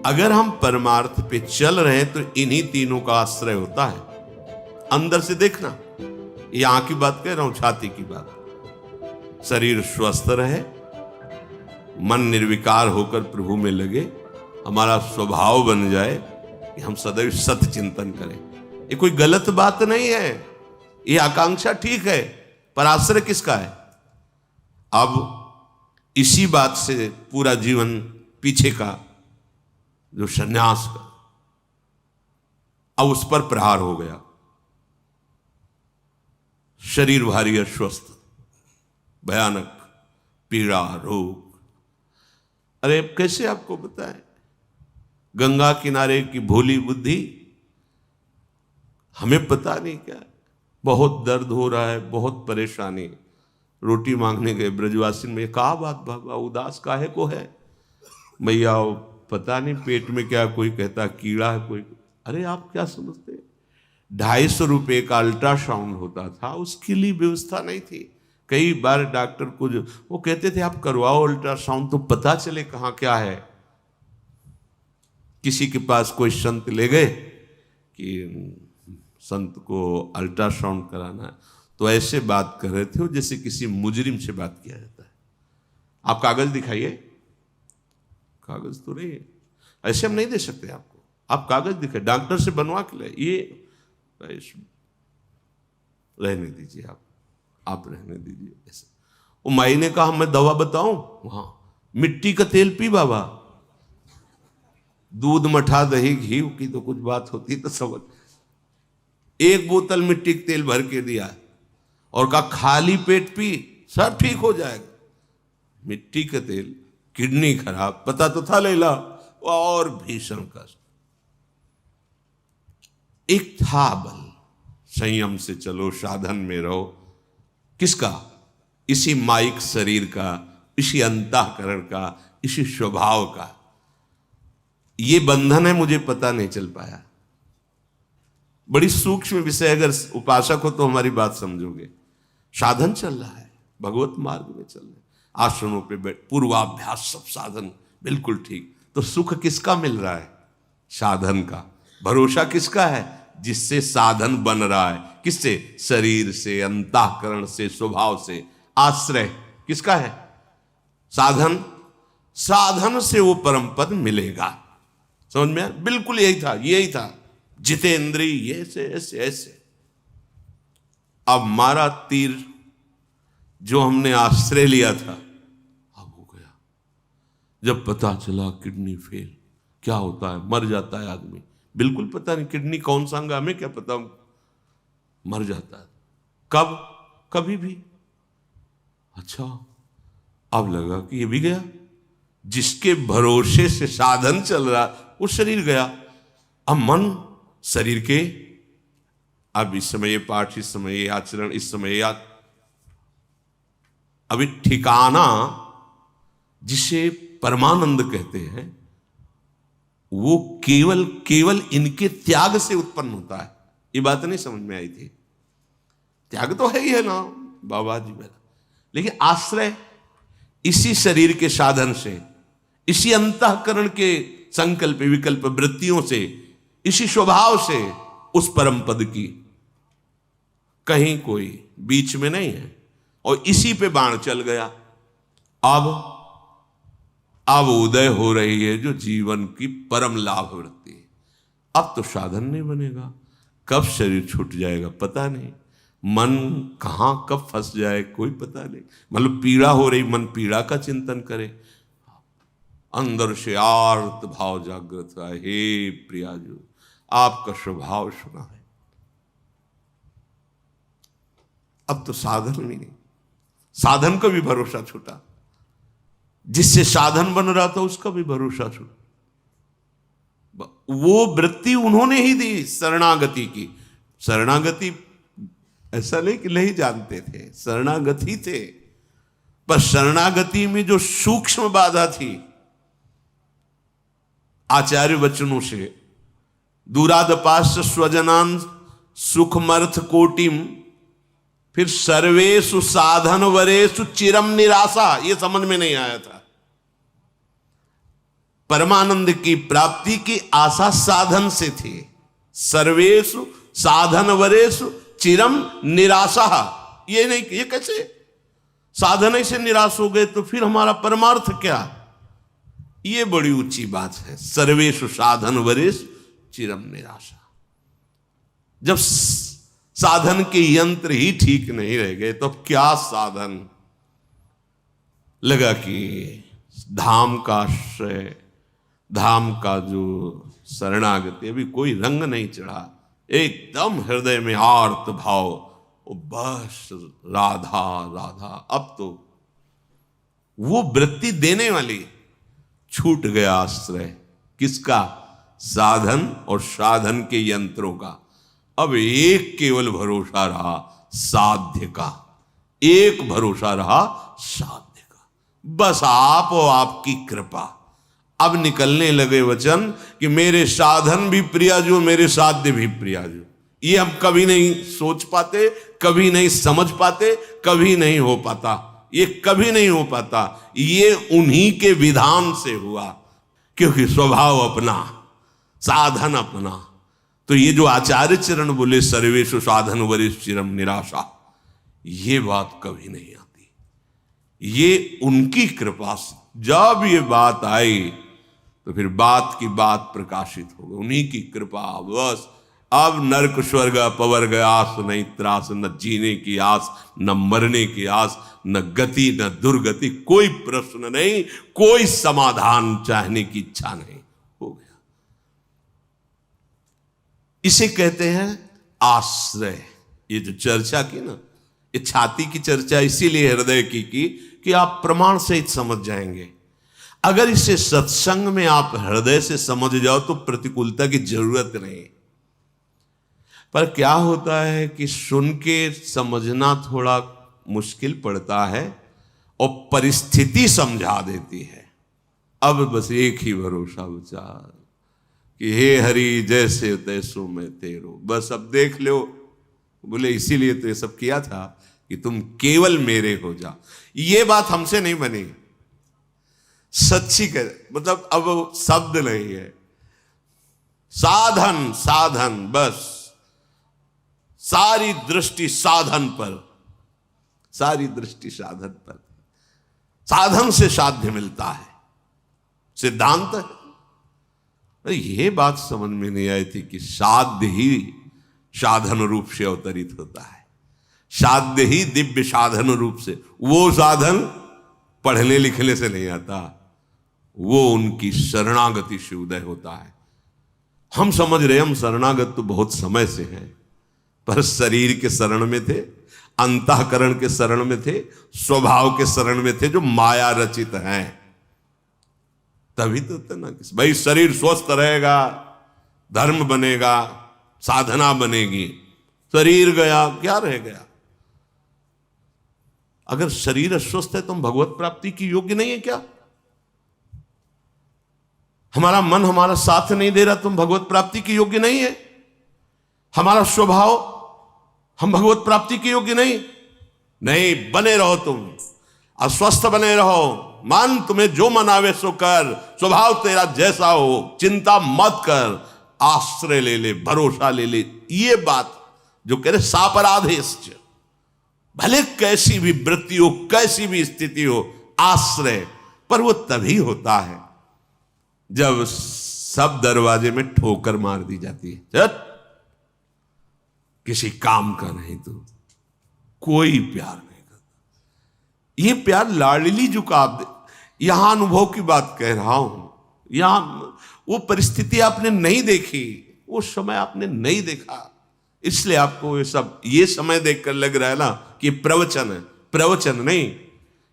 अगर हम परमार्थ पे चल रहे हैं तो इन्हीं तीनों का आश्रय होता है। अंदर से देखना, ये आंख की बात कह रहा हूं, छाती की बात। शरीर स्वस्थ रहे, मन निर्विकार होकर प्रभु में लगे, हमारा स्वभाव बन जाए कि हम सदैव सत्य चिंतन करें। ये कोई गलत बात नहीं है, ये आकांक्षा ठीक है, पर आश्रय किसका है? अब इसी बात से पूरा जीवन पीछे का जो संन्यास का, अब उस पर प्रहार हो गया। शरीर भारी अस्वस्थ, भयानक पीड़ा, रोग। अरे कैसे आपको बताएं, गंगा किनारे की भोली बुद्धि, हमें पता नहीं क्या, बहुत दर्द हो रहा है, बहुत परेशानी। रोटी मांगने गए ब्रजवासी में, कहा बात बाबा उदास काहे को है? भैया पता नहीं पेट में क्या, कोई कहता कीड़ा है, कोई। अरे आप क्या समझते, 250 रुपये का अल्ट्रासाउंड होता था, उसके लिए व्यवस्था नहीं थी। कई बार डॉक्टर को जो वो कहते थे आप करवाओ अल्ट्रासाउंड तो पता चले कहाँ क्या है। किसी के पास कोई संत ले गए कि संत को अल्ट्रासाउंड कराना है, तो ऐसे बात कर रहे थे जैसे किसी मुजरिम से बात किया जाता है। आप कागज दिखाइए, कागज तो नहीं है, ऐसे हम नहीं दे सकते आपको, आप कागज दिखाइए, डॉक्टर से बनवा के ले। ये रहने दीजिए, आप रहने दीजिए ऐसे। वो माई ने कहा मैं दवा बताऊं, वहां मिट्टी का तेल पी बाबा, दूध मठा दही घी की तो कुछ बात होती तो समझ। एक बोतल मिट्टी का तेल भर के दिया और कहा खाली पेट पी, सब ठीक हो जाएगा। मिट्टी का तेल, किडनी खराब, पता तो था लैला, और भीषण कष्ट। एक था बल, संयम से चलो, साधन में रहो। किसका? इसी माइक शरीर का, इसी अंतःकरण का, इसी स्वभाव का। ये बंधन है, मुझे पता नहीं चल पाया। बड़ी सूक्ष्म विषय, अगर उपासक हो तो हमारी बात समझोगे। साधन चल रहा है, भगवत मार्ग में चल रहे हैं, आसनों पे बैठ, पूर्वाभ्यास, सब साधन बिल्कुल ठीक। तो सुख किसका मिल रहा है? साधन का। भरोसा किसका है? जिससे साधन बन रहा है। किससे? शरीर से, अंतःकरण से, स्वभाव से। आश्रय किसका है? साधन। साधन से वो परम पद मिलेगा। समझ में आया? बिल्कुल यही था, यही था। जितेंद्रिय ऐसे ऐसे ऐसे। अब मारा तीर जो हमने आश्रय लिया था, अब हो गया। जब पता चला किडनी फेल, क्या होता है? मर जाता है आदमी। बिल्कुल पता नहीं किडनी कौन सा अंग, हमें क्या पता, मर जाता है। कब? कभी भी। अच्छा, अब लगा कि ये भी गया। जिसके भरोसे से साधन चल रहा, वो शरीर गया। अब मन शरीर के, अब इस समय ये पाठ, इस समय ये आचरण, इस समय ये अभी ठिकाना जिसे परमानंद कहते हैं, वो केवल केवल इनके त्याग से उत्पन्न होता है। ये बात नहीं समझ में आई थी? त्याग तो है ही है ना बाबा जी मेरा, लेकिन आश्रय इसी शरीर के साधन से, इसी अंतःकरण के संकल्प विकल्प वृत्तियों से, इसी स्वभाव से उस परम पद की, कहीं कोई बीच में नहीं है। और इसी पे बाण चल गया। अब उदय हो रही है जो जीवन की परम लाभ वृत्ति। अब तो साधन नहीं बनेगा। कब शरीर छूट जाएगा पता नहीं, मन कहां कब फंस जाए कोई पता नहीं। मतलब पीड़ा हो रही, मन पीड़ा का चिंतन करे, अंदर से आर्त भाव जागृत है, हे प्रियाजू आपका स्वभाव सुना है। अब तो साधन नहीं, साधन का भी भरोसा छूटा, जिससे साधन बन रहा था उसका भी भरोसा छूटा। वो वृत्ति उन्होंने ही दी शरणागति की। शरणागति ऐसा नहीं कि नहीं जानते थे, शरणागति थे, पर शरणागति में जो सूक्ष्म बाधा थी, आचार्य वचनों से, दूरादपाश्च स्वजनान सुखमर्थ कोटिम, फिर सर्वेषु साधन वरेषु चिरम निराशा, ये समझ में नहीं आया था। परमानंद की प्राप्ति की आशा साधन से थी। सर्वेषु साधन वरेषु चिरम निराशा। ये नहीं, ये कैसे साधन से निराश हो गए तो फिर हमारा परमार्थ क्या? ये बड़ी ऊंची बात है। सर्वेषु साधन वरेषु चिरम निराशा। जब साधन के यंत्र ही ठीक नहीं रह गए तो क्या साधन? लगा कि धाम का आश्रय, धाम का जो शरणागति, अभी कोई रंग नहीं चढ़ा, एकदम हृदय में आर्त भाव, ओ बस राधा राधा। अब तो वो वृत्ति देने वाली छूट गया आश्रय। किसका? साधन और साधन के यंत्रों का। अब एक केवल भरोसा रहा साध्य का, एक भरोसा रहा साध्य का। बस आप और आपकी कृपा। अब निकलने लगे वचन कि मेरे साधन भी प्रियाजो, मेरे साध्य भी प्रियाजो। ये हम कभी नहीं सोच पाते, कभी नहीं समझ पाते, कभी नहीं हो पाता। ये कभी नहीं हो पाता। ये उन्हीं के विधान से हुआ, क्योंकि स्वभाव अपना, साधन अपना। तो ये जो आचार्य चरण बोले सर्वेषु साधन वरेषु चिरम निराशा, ये बात कभी नहीं आती। ये उनकी कृपा से जब ये बात आई तो फिर बात की बात प्रकाशित हो गई। उन्हीं की कृपा। बस अब नरक स्वर्ग अपवर्ग आस नहीं त्रास, न जीने की आस, न मरने की आस, न गति न दुर्गति, कोई प्रश्न नहीं, कोई समाधान चाहने की इच्छा नहीं। हो गया। इसे कहते हैं आश्रय। ये जो चर्चा की ना, ये छाती की चर्चा इसीलिए हृदय की कि आप प्रमाण सहित समझ जाएंगे। अगर इसे सत्संग में आप हृदय से समझ जाओ तो प्रतिकूलता की जरूरत नहीं। पर क्या होता है कि सुन के समझना थोड़ा मुश्किल पड़ता है और परिस्थिति समझा देती है। अब बस एक ही भरोसा बचा कि हे हरि जैसे तैसो मैं तेरो। बस अब देख लो। बोले इसीलिए तो ये सब किया था कि तुम केवल मेरे हो जा। ये बात हमसे नहीं बनी, सच्ची कर, मतलब अब शब्द नहीं है। साधन साधन, बस सारी दृष्टि साधन पर, सारी दृष्टि साधन पर। साधन से साध्य मिलता है, सिद्धांत है। अरे ये बात समझ में नहीं आई थी कि साध्य ही साधन रूप से अवतरित होता है। साध्य ही दिव्य साधन रूप से। वो साधन पढ़ने लिखने से नहीं आता, वो उनकी शरणागति से उदय होता है। हम समझ रहे हम शरणागत तो बहुत समय से हैं, पर शरीर के शरण में थे, अंतःकरण के शरण में थे, स्वभाव के शरण में थे, जो माया रचित हैं। तभी तो ना कि भाई शरीर स्वस्थ रहेगा, धर्म बनेगा, साधना बनेगी। शरीर गया, क्या रह गया? अगर शरीर अस्वस्थ है तो हम भगवत प्राप्ति की योग्य नहीं है क्या? हमारा मन हमारा साथ नहीं दे रहा, तुम भगवत प्राप्ति की योग्य नहीं है। हमारा स्वभाव, हम भगवत प्राप्ति के योग्य नहीं। बने रहो, तुम अस्वस्थ बने रहो। मन तुम्हें जो मनावे सो कर, स्वभाव तेरा जैसा हो, चिंता मत कर, आश्रय ले ले, भरोसा ले ले। ये बात जो कह रहे सापराधेश्च, भले कैसी भी वृत्ति हो, कैसी भी स्थिति हो, आश्रय। पर वो तभी होता है जब सब दरवाजे में ठोकर मार दी जाती है। चल किसी काम का नहीं, तो कोई प्यार नहीं करता। ये प्यार लाडली जो का यहां अनुभव की बात कह रहा हूं। यहां वो परिस्थिति आपने नहीं देखी, वो समय आपने नहीं देखा, इसलिए आपको ये समय देखकर लग रहा है ना कि प्रवचन है। प्रवचन नहीं,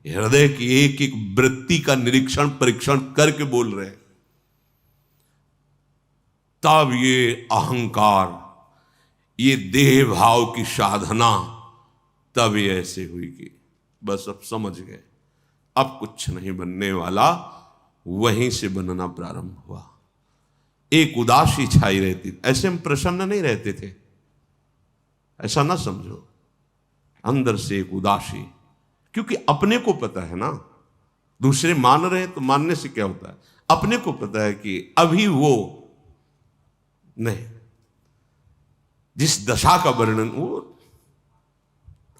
हृदय की एक एक वृत्ति का निरीक्षण परीक्षण करके बोल रहे हैं। तब ये अहंकार, ये देह भाव की साधना तब ये ऐसे हुई कि बस अब समझ गए अब कुछ नहीं बनने वाला। वहीं से बनना प्रारंभ हुआ। एक उदासी छाई रहती, ऐसे हम प्रसन्न नहीं रहते थे, ऐसा ना समझो। अंदर से एक उदासी, क्योंकि अपने को पता है ना, दूसरे मान रहे हैं तो मानने से क्या होता है। अपने को पता है कि अभी वो नहीं, जिस दशा का वर्णन,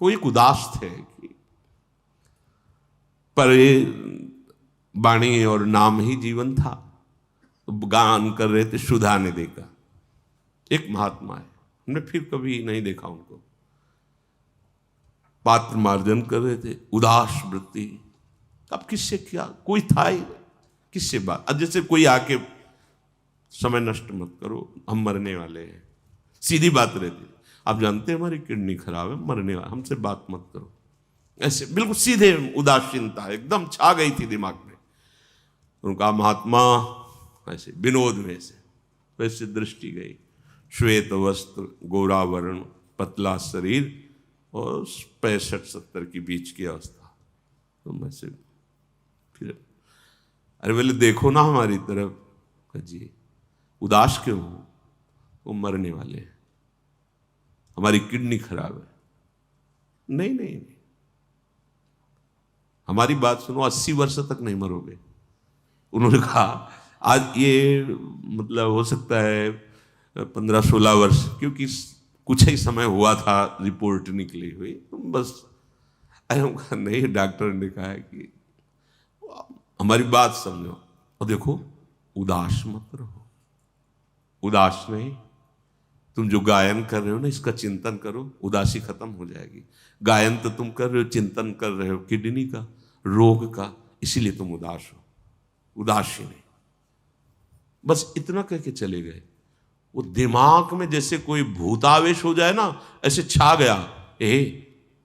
वो एक उदास थे कि पर ये वाणी और नाम ही जीवन था। तो गान कर रहे थे सुधा ने देखा, एक महात्मा है, हमने फिर कभी नहीं देखा उनको, पात्र मार्जन कर रहे थे, उदास वृत्ति। अब किससे क्या, कोई था ही किससे बात। अब जैसे कोई आके समय नष्ट मत करो, हम मरने वाले हैं, सीधी बात रहती। आप जानते हैं हमारी किडनी खराब है, मरने वाले, हमसे बात मत करो, ऐसे बिल्कुल सीधे उदासीनता एकदम छा गई थी दिमाग में। उनका महात्मा ऐसे विनोद में से वैसे दृष्टि गई, श्वेत वस्त्र, गोरा वर्ण, पतला शरीर और 65-70 के बीच की अवस्था। तो मैं से फिर अरे बोले देखो ना हमारी तरफ। जी उदास क्यों हो? वो मरने वाले हैं, हमारी किडनी खराब है। नहीं नहीं नहीं, हमारी बात सुनो, 80 वर्ष तक नहीं मरोगे। उन्होंने कहा आज ये मतलब हो सकता है 15-16 वर्ष, क्योंकि कुछ ही समय हुआ था रिपोर्ट निकली हुई, तुम बस। अरे हम कहा नहीं, डॉक्टर ने कहा है कि हमारी बात समझो और देखो, उदास मत रहो। उदास नहीं, तुम जो गायन कर रहे हो ना, इसका चिंतन करो, उदासी खत्म हो जाएगी। गायन तो तुम कर रहे हो, चिंतन कर रहे हो किडनी का, रोग का, इसीलिए तुम उदास हो, उदासी नहीं। बस इतना कह के चले गए। वो दिमाग में जैसे कोई भूतावेश हो जाए ना, ऐसे छा गया।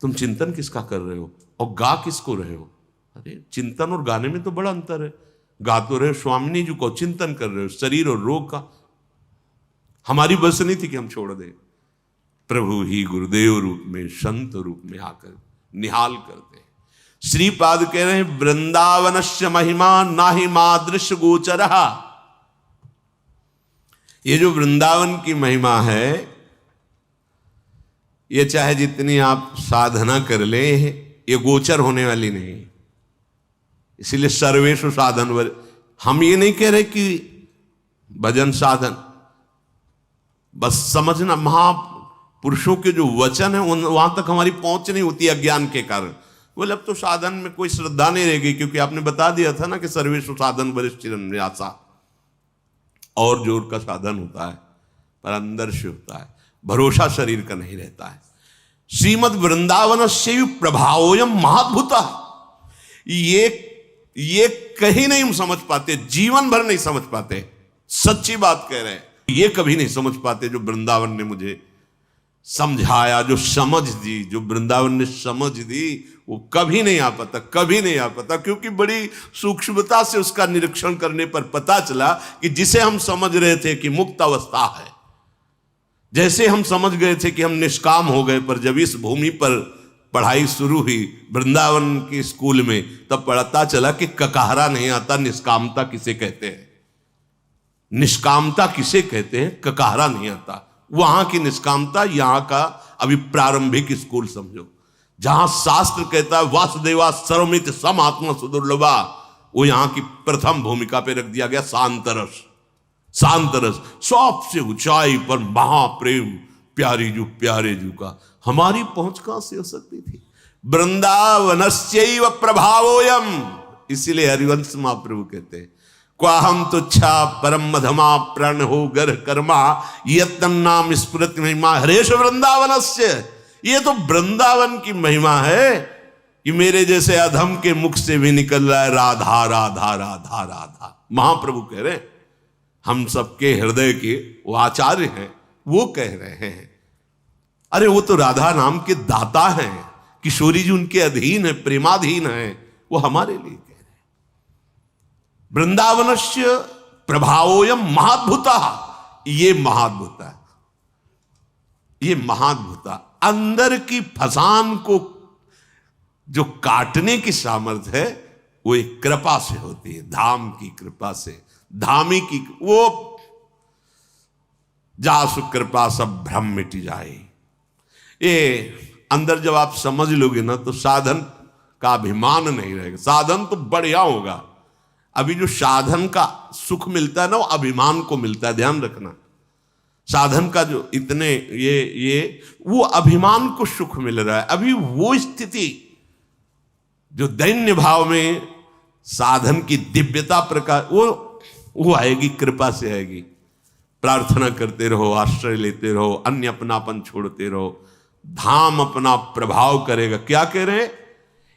तुम चिंतन किसका कर रहे हो और गा किसको रहे हो? अरे चिंतन और गाने में तो बड़ा अंतर है। गा तो रहे स्वामिनी जी को, चिंतन कर रहे हो शरीर और रोग का। हमारी बस नहीं थी कि हम छोड़ दें। प्रभु ही गुरुदेव रूप में, संत रूप में आकर निहाल करते हैं। श्रीपाद कह रहे हैं, वृंदावनस्य महिमा नाहि मादृश्य गोचरहा। ये जो वृंदावन की महिमा है, ये चाहे जितनी आप साधना कर ले, ये गोचर होने वाली नहीं। इसीलिए सर्वेषु साधन, हम ये नहीं कह रहे कि भजन साधन, बस समझना महापुरुषों के जो वचन है वहां तक हमारी पहुंच नहीं होती अज्ञान के कारण। बोले अब तो साधन में कोई श्रद्धा नहीं रहेगी, क्योंकि आपने बता दिया था ना कि सर्वेषु साधन वरिष्ठिरन्यासा, और जोर का साधन होता है पर अंदर से होता है, भरोसा शरीर का नहीं रहता है। श्रीमद वृंदावन से प्रभावोयम महाद्भुता, ये कहीं नहीं हम समझ पाते, जीवन भर नहीं समझ पाते। सच्ची बात कह रहे हैं, ये कभी नहीं समझ पाते जो वृंदावन ने मुझे समझाया, जो समझ दी, जो वृंदावन ने समझ दी, वो कभी नहीं आ पाता, कभी नहीं आ पाता। क्योंकि बड़ी सूक्ष्मता से उसका निरीक्षण करने पर पता चला कि जिसे हम समझ रहे थे कि मुक्त अवस्था है, जैसे हम समझ गए थे कि हम निष्काम हो गए, पर जब इस भूमि पर पढ़ाई शुरू हुई वृंदावन के स्कूल में, तब पता चला कि ककाहरा नहीं आता, निष्कामता किसे कहते हैं, निष्कामता किसे कहते हैं, ककाहरा नहीं आता। वहां की निष्कामता, यहां का अभी प्रारंभिक स्कूल समझो, जहां शास्त्र कहता है वासुदेवा सर्वमित सम आत्मा सुदुर्लभा, वो यहां की प्रथम भूमिका पे रख दिया गया शांतरस। शांतरस सबसे ऊंचाई पर महाप्रेम, प्यारी जू प्यारे जू का, हमारी पहुंच कहां से हो सकती थी? वृंदावनस्यैव प्रभावोयम। इसीलिए हरिवंश महाप्रभु कहते हैं, क्वाहम तुच्छा परम मधमा प्रण हो गर कर्मा यत्तन्नाम स्फुरति महिमा हरेश वृंदावनस्य। ये तो वृंदावन की महिमा है कि मेरे जैसे अधम के मुख से भी निकल रहा है राधा राधा राधा राधा। महाप्रभु कह रहे हैं, हम सबके हृदय के वो आचार्य हैं, वो कह रहे हैं। अरे वो तो राधा नाम के दाता हैं, किशोरी जी उनके अधीन है, प्रेमाधीन है, वो हमारे लिए कह रहे हैं। वृंदावनस्य प्रभावोयम महाद्भुता, ये महाद्भुता, ये महाद्भुता अंदर की फसान को जो काटने की सामर्थ्य है, वो एक कृपा से होती है, धाम की कृपा से, धामी की। वो जासु कृपा सब भ्रम मिट जाए। ये अंदर जब आप समझ लोगे ना, तो साधन का अभिमान नहीं रहेगा। साधन तो बढ़िया होगा, अभी जो साधन का सुख मिलता है ना, वो अभिमान को मिलता है, ध्यान रखना। साधन का जो इतने ये वो अभिमान को सुख मिल रहा है। अभी वो स्थिति जो दैन्य भाव में साधन की दिव्यता प्रकाश, वो आएगी, कृपा से आएगी। प्रार्थना करते रहो, आश्रय लेते रहो, अन्य अपनापन छोड़ते रहो, धाम अपना प्रभाव करेगा। क्या कह रहे?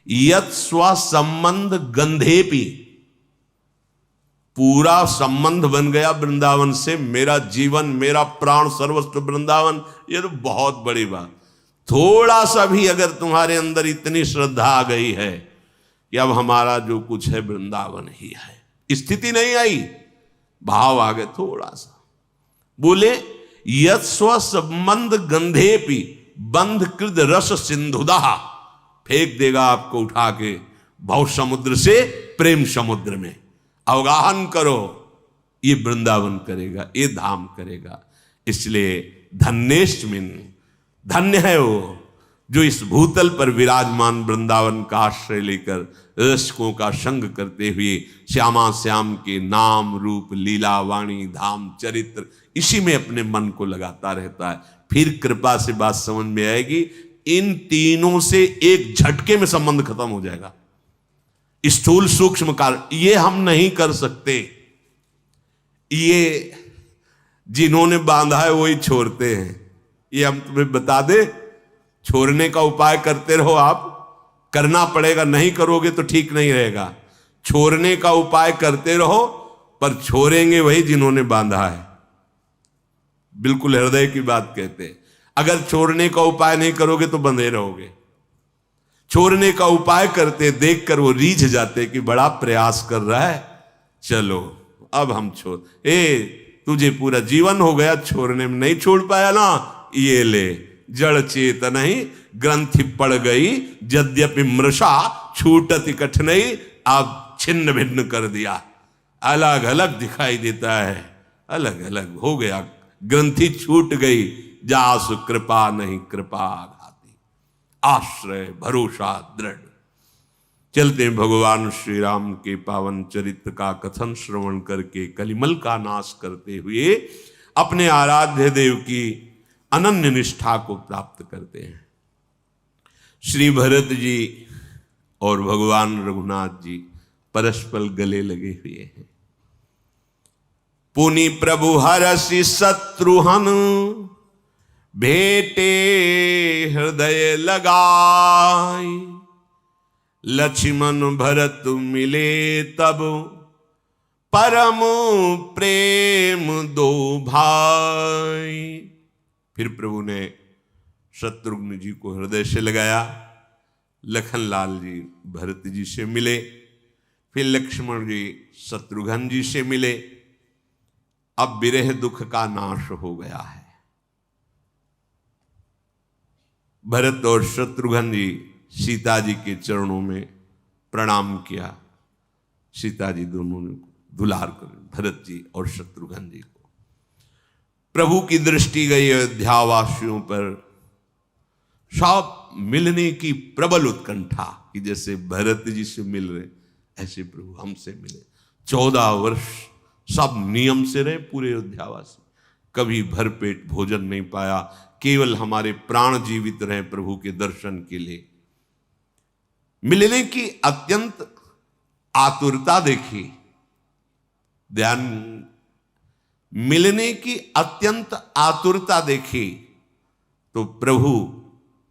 यत स्व संबंध गंधेपी, पूरा संबंध बन गया वृंदावन से। मेरा जीवन, मेरा प्राण सर्वस्व वृंदावन, ये तो बहुत बड़ी बात। थोड़ा सा भी अगर तुम्हारे अंदर इतनी श्रद्धा आ गई है कि अब हमारा जो कुछ है वृंदावन ही है, स्थिति नहीं आई, भाव आ गए थोड़ा सा। बोले यत स्व संबंध गंधेपी बंध कृद रस सिंधुदा, फेंक देगा आपको उठा के भव समुद्र से प्रेम समुद्र में। अवगाहन करो, ये वृंदावन करेगा, ये धाम करेगा। इसलिए धन्येष्मिन, धन्य है वो जो इस भूतल पर विराजमान वृंदावन का आश्रय लेकर रसिकों का संग करते हुए श्यामा श्याम के नाम रूप लीला वाणी धाम चरित्र इसी में अपने मन को लगाता रहता है। फिर कृपा से बात समझ में आएगी, इन तीनों से एक झटके में संबंध खत्म हो जाएगा। स्थूल सूक्ष्म कार्य ये हम नहीं कर सकते, ये जिन्होंने बांधा है वही छोड़ते हैं। ये हम तुम्हें बता दे, छोड़ने का उपाय करते रहो। आप करना पड़ेगा, नहीं करोगे तो ठीक नहीं रहेगा। छोड़ने का उपाय करते रहो, पर छोड़ेंगे वही जिन्होंने बांधा है। बिल्कुल हृदय की बात कहते हैं। अगर छोड़ने का उपाय नहीं करोगे तो बंधे रहोगे। छोड़ने का उपाय करते देखकर वो रीझ जाते कि बड़ा प्रयास कर रहा है, चलो अब हम छोड़। तुझे पूरा जीवन हो गया छोड़ने में, नहीं छोड़ पाया ना, ये ले जड़ चेतन ही ग्रंथि पड़ गई, यद्यपि मृषा छूटति कठिनाई, अब छिन्न भिन्न कर दिया। अलग अलग दिखाई देता है, अलग अलग हो गया, ग्रंथि छूट गई। जासु कृपा नहीं कृपा घाती, आश्रय भरोसा दृढ़। चलते हैं भगवान श्री राम के पावन चरित्र का कथन श्रवण करके कलिमल का नाश करते हुए अपने आराध्य देव की अनन्य निष्ठा को प्राप्त करते हैं। श्री भरत जी और भगवान रघुनाथ जी परस्पर गले लगे हुए हैं। पुनि प्रभु हरसि शत्रुहन, भेटे हृदय लगाई, लक्ष्मण भरत मिले तब, परम प्रेम दो भाई। फिर प्रभु ने शत्रुघ्न जी को हृदय से लगाया, लखनलाल जी भरत जी से मिले, फिर लक्ष्मण जी शत्रुघ्न जी से मिले। अब विरह दुख का नाश हो गया है। भरत और शत्रुघ्न जी सीता जी के चरणों में प्रणाम किया। सीता जी दोनों ने दुलार कर, भरत जी और शत्रुघ्न जी को। प्रभु की दृष्टि गई अयोध्यावासियों पर, सब मिलने की प्रबल उत्कंठा कि जैसे भरत जी से मिल रहे ऐसे प्रभु हमसे मिले। 14 वर्ष सब नियम से रहे पूरे अयोध्यावासी, कभी भरपेट भोजन नहीं पाया, केवल हमारे प्राण जीवित रहे प्रभु के दर्शन के लिए। मिलने की अत्यंत आतुरता देखी, ध्यान, मिलने की अत्यंत आतुरता देखी तो प्रभु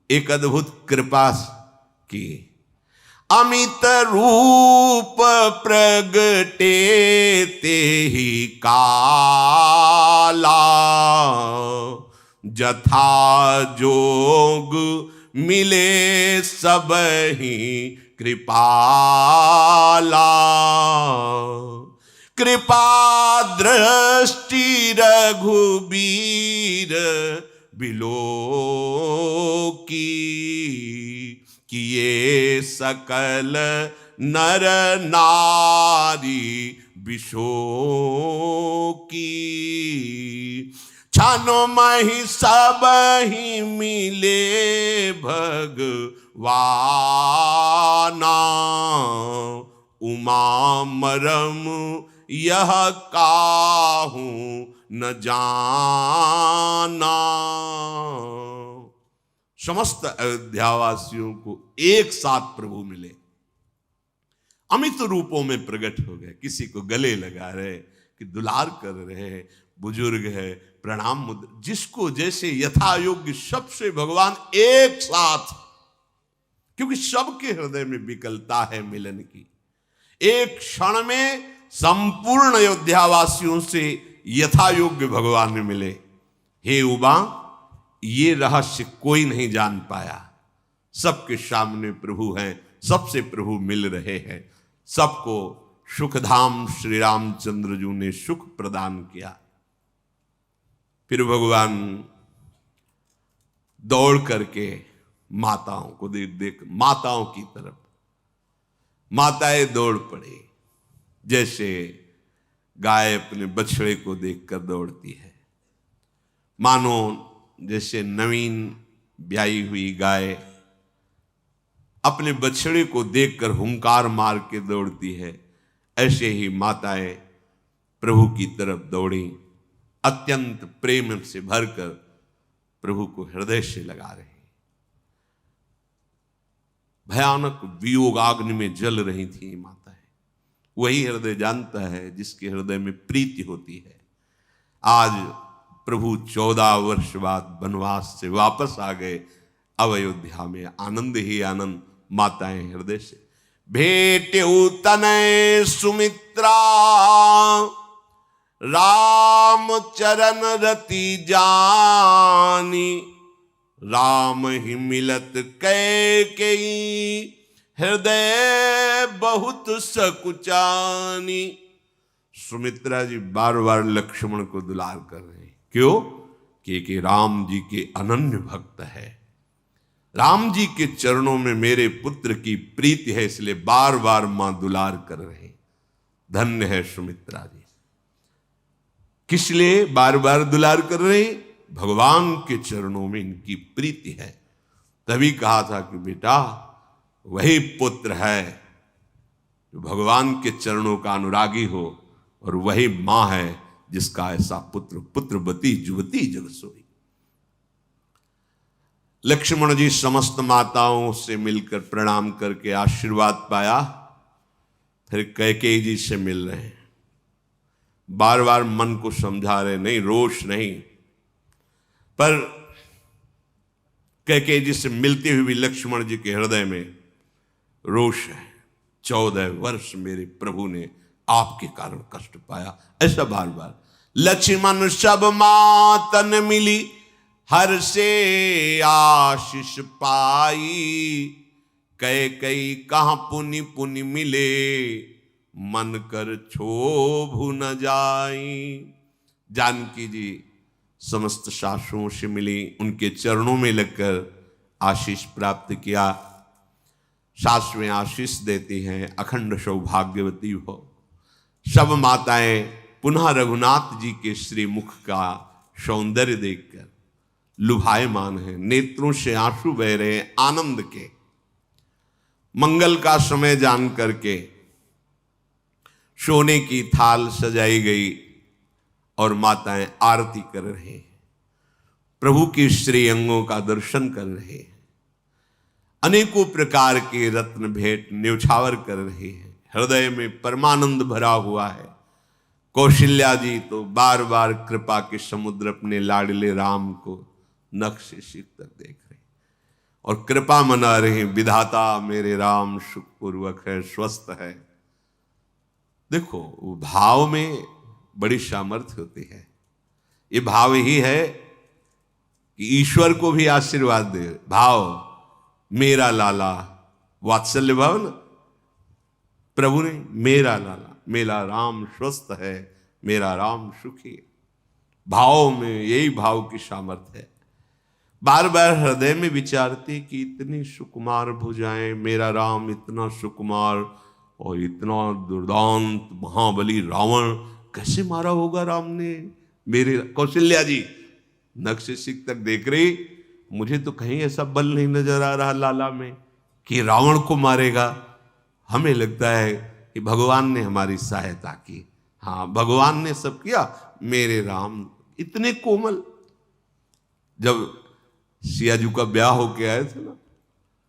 एक अद्भुत कृपा की। अमित रूप प्रगटे ते ही काला, जथा जोग मिले सब ही कृपाला। कृपा दृष्टि रघुबीर बिलो की, किए सकल नर नारी विशो की। छानो मही सब ही मिले भगवाना, उमा मरम यह काहू न जाना। समस्त अयोध्यावासियों को एक साथ प्रभु मिले, अमित रूपों में प्रकट हो गए। किसी को गले लगा रहे, कि दुलार कर रहे हैं, बुजुर्ग है प्रणाम मुद्रा, जिसको जैसे यथा योग्य सबसे भगवान एक साथ, क्योंकि सबके हृदय में विकलता है मिलन की। एक क्षण में संपूर्ण अयोध्यावासियों से यथा योग्य भगवान में मिले। हे उमा, ये रहस्य कोई नहीं जान पाया। सबके सामने प्रभु हैं, सबसे प्रभु मिल रहे हैं, सबको सुखधाम श्री रामचंद्र जी ने सुख प्रदान किया। फिर भगवान दौड़ करके माताओं को देख माताओं की तरफ, माताएं दौड़ पड़ी, जैसे गाय अपने बछड़े को देखकर दौड़ती है। मानो जैसे नवीन ब्याई हुई गाय अपने बछड़े को देखकर हुंकार मार के दौड़ती है, ऐसे ही माताएं प्रभु की तरफ दौड़ी, अत्यंत प्रेम से भरकर प्रभु को हृदय से लगा रही। भयानक वियोगाग्नि में जल रही थी माताएं। वही हृदय जानता है जिसके हृदय में प्रीति होती है। आज प्रभु 14 वर्ष बाद वनवास से वापस आ गए। अब अयोध्या में आनंद ही आनंद। माताएं हृदय से भेट्यु तनय सुमित्रा, राम चरण रति जानी, राम ही मिलत कैकेयी, हृदय बहुत सकुचानी। सुमित्रा जी बार बार लक्ष्मण को दुलार कर रहे हैं। क्यों? कि राम जी के अनन्य भक्त है, राम जी के चरणों में मेरे पुत्र की प्रीति है, इसलिए बार बार मां दुलार कर रहे। धन्य है सुमित्रा जी। किस लिए बार बार दुलार कर रहे? भगवान के चरणों में इनकी प्रीति है। तभी कहा था कि बेटा वही पुत्र है जो भगवान के चरणों का अनुरागी हो, और वही मां है जिसका ऐसा पुत्र, पुत्रवती जुवती जग सोई। लक्ष्मण जी समस्त माताओं से मिलकर प्रणाम करके आशीर्वाद पाया। फिर कैकेयी जी से मिल रहे हैं। बार बार मन को समझा रहे, नहीं रोष नहीं, पर कैकेयी जी से मिलते हुए भी लक्ष्मण जी के हृदय में रोष है। 14 वर्ष मेरे प्रभु ने आपके कारण कष्ट पाया, ऐसा बार बार। लक्ष्मण सब मातन मिली, हर से आशीष पाई, कैकेयी कहाँ पुनि पुनि मिले, मन कर क्षोभु न जाई। जानकी जी समस्त सासुओं से मिली, उनके चरणों में लगकर आशीष प्राप्त किया। सासुएं आशीष देती हैं, अखंड सौभाग्यवती हो। सब माताएं पुनः रघुनाथ जी के श्री मुख का सौंदर्य देखकर लुभायमान है, नेत्रों से आंसू बह रहे आनंद के। मंगल का समय जान करके सोने की थाल सजाई गई और माताएं आरती कर रहे हैं, प्रभु के श्री अंगों का दर्शन कर रहे हैं, अनेकों प्रकार के रत्न भेंट न्यौछावर कर रहे हैं। हृदय में परमानंद भरा हुआ है। कौशल्या जी तो बार बार कृपा के समुद्र अपने लाडले राम को नख से सिर तक देख रहे और कृपा मना रहे, विधाता मेरे राम सुखपूर्वक है, स्वस्थ है। देखो भाव में बड़ी सामर्थ्य होती है। ये भाव ही है कि ईश्वर को भी आशीर्वाद दे। भाव मेरा लाला, वात्सल्य भाव ना, प्रभु ने मेरा लाला, मेरा राम स्वस्थ है, मेरा राम सुखी है। भाव में यही भाव की सामर्थ्य है। बार बार हृदय में विचारती कि इतनी सुकुमार भुजाएं, मेरा राम इतना सुकुमार और इतना दुर्दांत महाबली रावण कैसे मारा होगा राम ने। मेरे कौशल्या जी नख से सिर तक देख रही, मुझे तो कहीं ऐसा बल नहीं नजर आ रहा लाला में कि रावण को मारेगा। हमें लगता है कि भगवान ने हमारी सहायता की। हाँ, भगवान ने सब किया। मेरे राम इतने कोमल। जब सिया जी का ब्याह होके आए थे ना,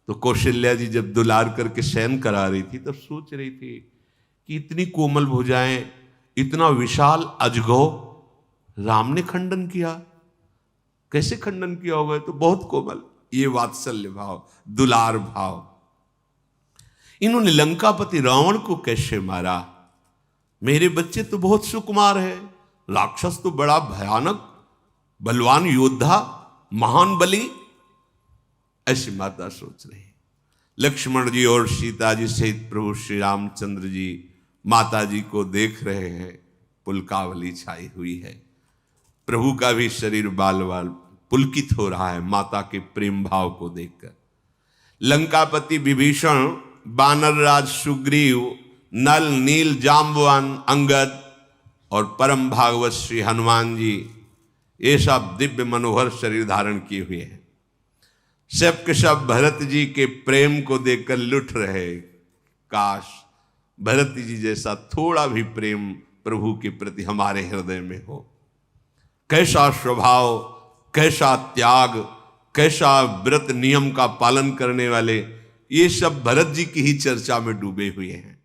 तो कौशल्या जी जब दुलार करके शयन करा रही थी, तब सोच रही थी कि इतनी कोमल भुजाएं, इतना विशाल अजगौ राम ने खंडन किया। कैसे खंडन किया होगा? तो बहुत कोमल। ये वात्सल्य भाव, दुलार भाव। इन्होंने लंकापति रावण को कैसे मारा? मेरे बच्चे तो बहुत सुकुमार है, राक्षस तो बड़ा भयानक बलवान योद्धा, महान बलि। ऐसी माता सोच रही। लक्ष्मण जी और सीता जी सहित प्रभु श्री रामचंद्र जी माता जी को देख रहे हैं। पुलकावली छाई हुई है। प्रभु का भी शरीर बाल बाल पुलकित हो रहा है माता के प्रेम भाव को देखकर। लंकापति विभीषण, बानरराज सुग्रीव, नल नील जाम्बवान अंगद और परम भागवत श्री हनुमान जी, ये सब दिव्य मनोहर शरीर धारण किए हुए हैं। सब के सब भरत जी के प्रेम को देखकर लुट रहे। काश भरत जी जैसा थोड़ा भी प्रेम प्रभु के प्रति हमारे हृदय में हो। कैसा स्वभाव, कैसा त्याग, कैसा व्रत नियम का पालन करने वाले, ये सब भरत जी की ही चर्चा में डूबे हुए हैं।